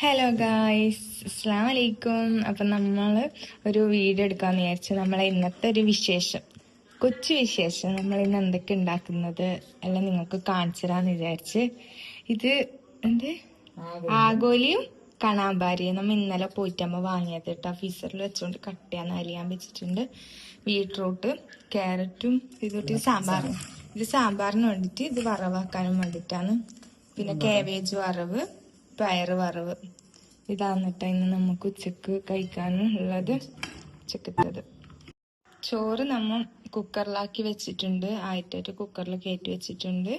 Hello guys, അസ്സലാമു അലൈക്കും. അപ്പം നമ്മൾ ഒരു വീഡിയോ എടുക്കാമെന്ന് വിചാരിച്ചു. നമ്മളെ ഇന്നത്തെ ഒരു വിശേഷം, കൊച്ചു വിശേഷം, നമ്മൾ ഇന്ന് എന്തൊക്കെ ഉണ്ടാക്കുന്നത് എല്ലാം നിങ്ങൾക്ക് കാണിച്ചു തരാമെന്ന് വിചാരിച്ച്. ഇത് എന്ത് ആഗോലിയും കണാമ്പാരിയും നമ്മൾ ഇന്നലെ പോയിട്ടാകുമ്പോൾ വാങ്ങിയത് കേട്ടോ. ഫീസറിൽ വെച്ചുകൊണ്ട് കട്ട് ചെയ്യാൻ അരിയാൻ വെച്ചിട്ടുണ്ട്. ബീട്രൂട്ട്, ക്യാരറ്റും ഇതൊട്ട് സാമ്പാറും. ഇത് സാമ്പാറിന് വേണ്ടിയിട്ട്, ഇത് വറവാക്കാനും വേണ്ടിയിട്ടാണ്. പിന്നെ കാബേജ് വറവ്, പയറ് വറവ്. ഇതാണ് കേട്ടോ ഇന്ന് നമുക്ക് ഉച്ചക്ക് കഴിക്കാനുള്ളത്. ഉച്ചക്കത്തത് ചോറ് നമ്മൾ കുക്കറിലാക്കി വെച്ചിട്ടുണ്ട്. ആയിട്ടൊരു കുക്കറിൽ കയറ്റി വെച്ചിട്ടുണ്ട്.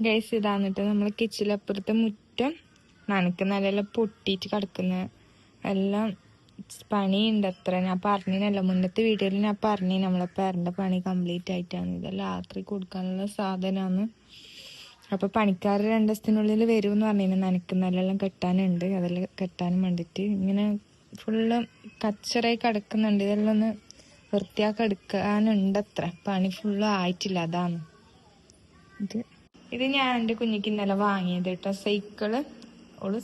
ഗൈസ്, ഇതാണ് കേട്ടോ നമ്മൾ കിച്ചലപ്പുറത്തെ മുറ്റം നനക്ക് നല്ല പൊട്ടിയിട്ട് കിടക്കുന്ന എല്ലാം പണിയുണ്ട് അത്ര. ഞാൻ പറഞ്ഞില്ല, മുന്നത്തെ വീഡിയോയിൽ ഞാൻ പറഞ്ഞു നമ്മളെ പേരൻ്റെ പണി കംപ്ലീറ്റ് ആയിട്ടാണ്. ഇതെല്ലാം രാത്രി കൊടുക്കാനുള്ള സാധനമാണ്. അപ്പൊ പണിക്കാർ 2 ദിവസത്തിനുള്ളിൽ വരുമെന്ന് പറഞ്ഞു. നനക്കുന്നതെല്ലാം കെട്ടാനുണ്ട്, അതെല്ലാം കെട്ടാനും വേണ്ടിട്ട് ഇങ്ങനെ ഫുള്ള് കച്ചറായി കിടക്കുന്നുണ്ട്. ഇതെല്ലാം ഒന്ന് വൃത്തിയാക്കി എടുക്കാനുണ്ട് അത്ര. പണി ഫുള്ള് ആയിട്ടില്ല, അതാണ്. ഇത് ഞാൻ എൻ്റെ കുഞ്ഞിക്ക് ഇന്നലെ വാങ്ങിയത് കേട്ടോ.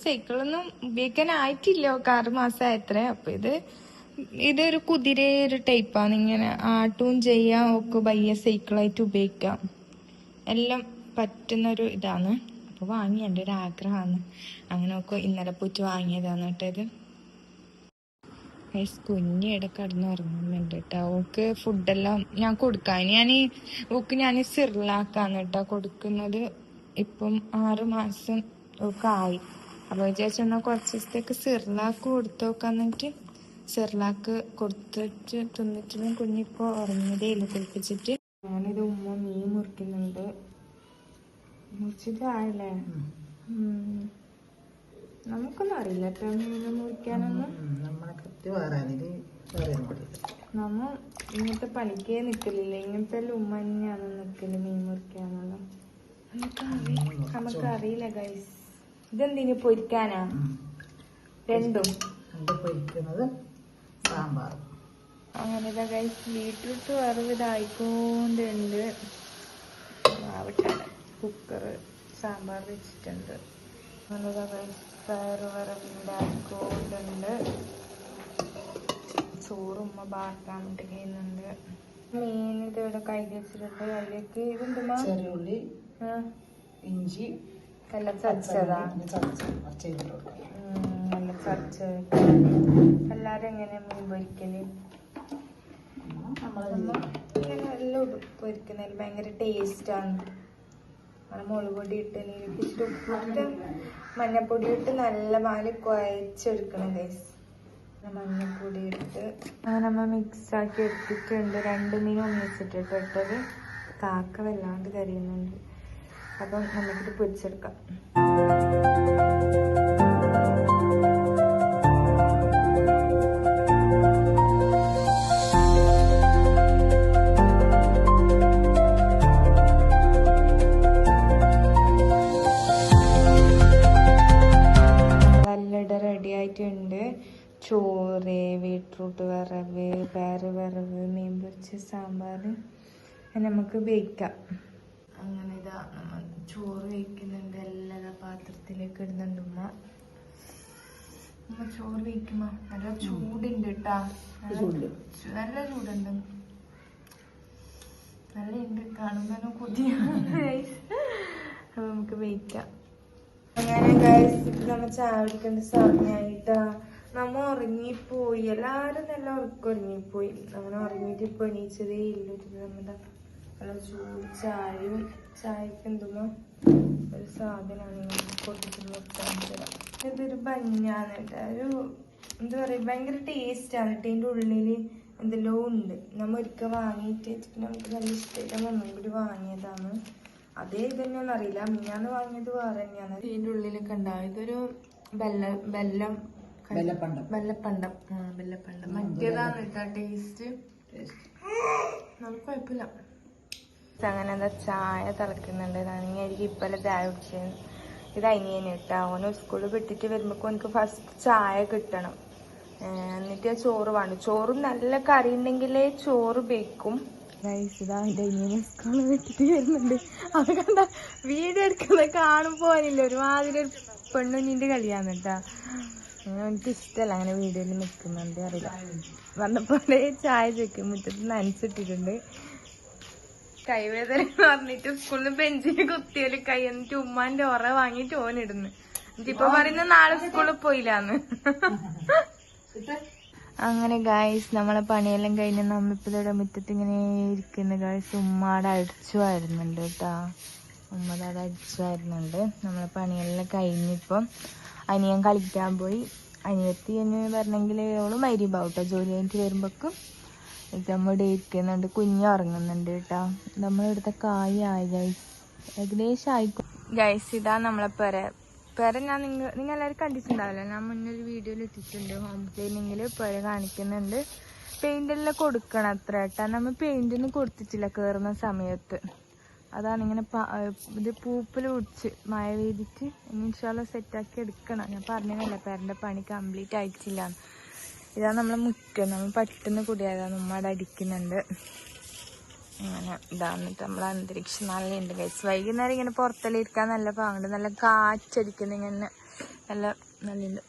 സൈക്കിളൊന്നും ഉപയോഗിക്കാനായിട്ടില്ല, 6 മാസമായത്ര. അപ്പൊ ഇതൊരു കുതിര ഒരു ടൈപ്പാണ്. ഇങ്ങനെ ആട്ടും ചെയ്യാം, ഒക്കെ ബയ്യ സൈക്കിളായിട്ട് ഉപയോഗിക്കാം, എല്ലാം പറ്റുന്നൊരു ഇതാണ്. അപ്പോൾ വാങ്ങി, എൻ്റെ ഒരു ആഗ്രഹമാണ്. അങ്ങനെ ഒക്കെ ഇന്നലെ പോയിട്ട് വാങ്ങിയതാണ് കേട്ടോ. ഇത് കുഞ്ഞിടെ കിടന്നുറങ്ങുന്നുണ്ട് കേട്ടോ. ഓക്ക് ഫുഡെല്ലാം ഞാൻ കൊടുക്കാൻ, ഞാൻ സിർലാക്കാണ് കേട്ടോ കൊടുക്കുന്നത്. ഇപ്പം 6 മാസം ഒക്കെ ആയി. അപ്പോൾ വിചാരിച്ചെന്നാൽ കുറച്ച് ദിവസത്തേക്ക് സിർലാക്ക് കൊടുത്തു നോക്കാന്നിട്ട് സിർലാക്ക് കൊടുത്തിട്ട് തിന്നിട്ടും കുഞ്ഞിപ്പോൾ ഉറങ്ങിയതേ ഇല്ല കുളിപ്പിച്ചിട്ട്. ഞാനിത് ഉമ്മ മീൻ മുറിക്കുന്നുണ്ട്. മുറിച്ചിട്ടായല്ലേ? നമുക്കൊന്നും അറിയില്ല കേട്ടോ മീൻ മുറിക്കാനൊന്നും. നമ്മ ഇങ്ങനത്തെ പണിക്കേ നിക്കലില്ല. ഇങ്ങനത്തെ ഉമ്മ തന്നെയാണ് നിക്കല് മീൻ മുറിക്കാനുള്ള. നമുക്കറിയില്ല ഗൈസ്. ഇതെന്തിനു പൊരിക്കാനാ? രണ്ടും സാമ്പാർ. അങ്ങനെ ഗൈസ്, ബീട്രൂട്ട് വറവ് ഇതായിക്കൊണ്ടുണ്ട്. കുക്കർ സാമ്പാർ വെച്ചിട്ടുണ്ട്. അങ്ങനെ പയറ് വറവുണ്ടായിക്കൊണ്ടുണ്ട്. ചോറുമ്മ ബാക്കാൻ വേണ്ടി ചെയ്യുന്നുണ്ട്. മീൻ ഇതിവിടെ കഴുകി വെച്ചിട്ടുണ്ട്. അതിലേക്ക് ഇതുണ്ടുമ്പോ ചെറിയുള്ളി, ഇഞ്ചി എല്ലാം ചതച്ചതാ. നല്ല ചതച്ച്. എല്ലാരും എങ്ങനെയാ മീൻ പൊരിക്കല്? ഇങ്ങനെ എല്ലാം പൊരിക്കുന്നതിൽ ഭയങ്കര ടേസ്റ്റാണ്. മുളക് പൊടി ഇട്ട്, നീട്ടിട്ട്, ഉപ്പിട്ട്, മഞ്ഞപ്പൊടി ഇട്ട് നല്ല മാതിരി കുഴച്ചെടുക്കണം ഗൈസ്. മഞ്ഞപ്പൊടി ഇട്ട് അങ്ങനെ നമ്മൾ മിക്സ് ആക്കി എടുത്തിട്ടുണ്ട്. 2 മീൻ ഒന്നിച്ചിട്ടിട്ട് ഇട്ടത്. കാക്ക വല്ലാണ്ട് കരയുന്നുണ്ട്. അപ്പം നമുക്കിത് പൊരിച്ചെടുക്കാം. റെഡി ആയിട്ടുണ്ട്. ചോറ്, ബീട്രൂട്ട് വറവ്, പയറ് വറവ്, മീൻ പൊരിച്ച സാമ്പാർ നമുക്ക് വേവിക്കാം. അങ്ങനെ ഇതാ നമ്മൾ ചോറ് വേവിക്കുന്നുണ്ട്. എല്ലാ പാത്രത്തിലേക്ക് ഇടുന്നുണ്ട് ഉമ്മ. ചോറ് വേവിക്കുമ്പോ നല്ല ചൂടുണ്ട് കേട്ടാ. നല്ല ചൂടുണ്ട്. നല്ല ഉണ്ട്, കാണുമ്പോ കൊതിയ. അപ്പൊ നമുക്ക് വേവിക്കാം. അങ്ങനെ ഗൈസ്, നമ്മ ചായ കുടിക്കേണ്ട സമയമായിട്ടാ. നമ്മ ഉറങ്ങിപ്പോയി. എല്ലാരും നല്ല ഉറങ്ങിപ്പോയി. അങ്ങനെ ഉറങ്ങിയിട്ട് ഇപ്പൊ എണീച്ചതേ ഇല്ല. നമ്മുടെ നല്ല ചൂട് ചായക്ക് എന്തുമ്പോ ഒരു സാധനമാണ് കൊടുത്തിട്ട്. ഇതൊരു ബഞ്ഞാണ് കേട്ടോ. എന്താ പറയാ, ഭയങ്കര ടേസ്റ്റ് ആണ് കേട്ടോ. ഇതിന്റെ ഉള്ളില് എന്തെല്ലോ ഉണ്ട്. നമ്മ ഒരിക്കൽ വാങ്ങിയിട്ട് നമുക്ക് നല്ല ഇഷ്ടമായിട്ട് ഒന്നും കൂടി വാങ്ങിയതാണ്. അതേ ഇതന്നെയാണെന്ന് അറിയില്ല. മിഞ്ഞാന്ന് വാങ്ങിയത് വേറെ തന്നെയാണ്. ഇതിന്റെ ഉള്ളിലൊക്കെ ഉണ്ടാവും. ഇതൊരു വെല്ലപ്പണ്ടം. മറ്റേതാണ് കേട്ടോ ടേസ്റ്റ്. നമുക്ക് കുഴപ്പമില്ല. അങ്ങനെ എന്താ ചായ തിളക്കുന്നുണ്ട്. ഇതാണെങ്കിൽ ഇപ്പല്ല ചായ കുടിച്ചത്. ഇത് അനിയന് കേട്ടോ. അവന് സ്കൂളിൽ വിട്ടിട്ട് വരുമ്പോ എനിക്ക് ഫസ്റ്റ് ചായ കിട്ടണം. എന്നിട്ട് ചോറ് വേണം. ചോറും നല്ല കറി ഉണ്ടെങ്കിലേ ചോറ് ബേക്കും. സ്കൂളിൽ വിട്ടിട്ട് വരുന്നുണ്ട്. അത് കണ്ട വീഡിയോ എടുക്കുന്നത് കാണുമ്പോനില്ല ഒരുമാതിരി പെണ്ണുഞ്ഞിന്റെ കളിയാന്ന് കേട്ടാ. എനിക്ക് ഇഷ്ടമല്ല അങ്ങനെ വീഡിയോയിൽ നിൽക്കുന്നുണ്ട്. അറിയില്ല, വന്നപ്പോഴേ ചായ ചോദിക്കും. മുറ്റത്ത് നനച്ചിട്ടിട്ടുണ്ട്. കൈവേദന പറഞ്ഞിട്ട് സ്കൂളിൽ നിന്ന് ബെഞ്ചിന് കുത്തിയാല് കൈ, എന്നിട്ട് ഉമ്മാന്റെ ഒറ വാങ്ങിട്ട് ഓനിടുന്നു. ഇപ്പൊ പറയുന്ന നാളെ സ്കൂളിൽ പോയില്ലാന്ന്. അങ്ങനെ ഗായ്സ് നമ്മളെ പണിയെല്ലാം കഴിഞ്ഞ് നമ്മിപ്പിലൂടെ മുറ്റത്ത് ഇങ്ങനെ ഇരിക്കുന്ന ഗായ്സ്. ഉമ്മാടെ അടിച്ചു വരുന്നുണ്ട് കേട്ടാ. ഉമ്മയുടെ അടിച്ചു വരുന്നുണ്ട്. നമ്മളെ പണിയെല്ലാം കഴിഞ്ഞിപ്പം അനിയൻ കളിക്കാൻ പോയി. അനിയത്തി എന്ന് പറഞ്ഞെങ്കിൽ അവള് മരിയുമ്പോൾ കേട്ടോ ജോലി കഴിഞ്ഞിട്ട് വരുമ്പോക്കും നമ്മുടെ ഇരിക്കുന്നുണ്ട്. കുഞ്ഞ് ഉറങ്ങുന്നുണ്ട് കേട്ടോ. നമ്മളിവിടുത്തെ കായായി ഗൈസ്, ഏകദേശം ആയിക്കോ ഗൈസ്. ഇതാ നമ്മളെ പെര ഞാൻ നിങ്ങൾ എല്ലാവരും കണ്ടിട്ടുണ്ടാവില്ല. ഞാൻ മുന്നൊരു വീഡിയോയിൽ ഇട്ടിട്ടുണ്ട്. ഹോം ക്ലീനിങ്ങിൽ പെര കാണിക്കുന്നുണ്ട്. പെയിന്റ് എല്ലാം കൊടുക്കണം അത്ര കേട്ടാ. നമ്മൾ പെയിന്റ് ഒന്നും കൊടുത്തിട്ടില്ല കയറുന്ന സമയത്ത്. അതാണ് ഇങ്ങനെ ഇത് പൂപ്പിൽ പിടിച്ച് മഴ പെയ്തിട്ട് ഇൻഷാല്ല സെറ്റാക്കി എടുക്കണം. ഞാൻ പറഞ്ഞതല്ല പെരൻ്റെ പണി കംപ്ലീറ്റ് ആയിട്ടില്ല. ഇതാണ് നമ്മളെ മുറ്റം. നമ്മൾ പെട്ടെന്ന് കൂടിയതാണ്. ഉമ്മയുടെ അടിക്കുന്നുണ്ട്. അങ്ങനെ ഇതാന്നിട്ട് നമ്മളെ അന്തരീക്ഷം നല്ലുണ്ട് ഗൈസ്. വൈകുന്നേരം ഇങ്ങനെ പുറത്തെല്ലാം ഇരിക്കാൻ നല്ല പാങ്ങുണ്ട്. നല്ല കാറ്റടിക്കുന്ന ഇങ്ങനെ നല്ല നല്ലുണ്ട്.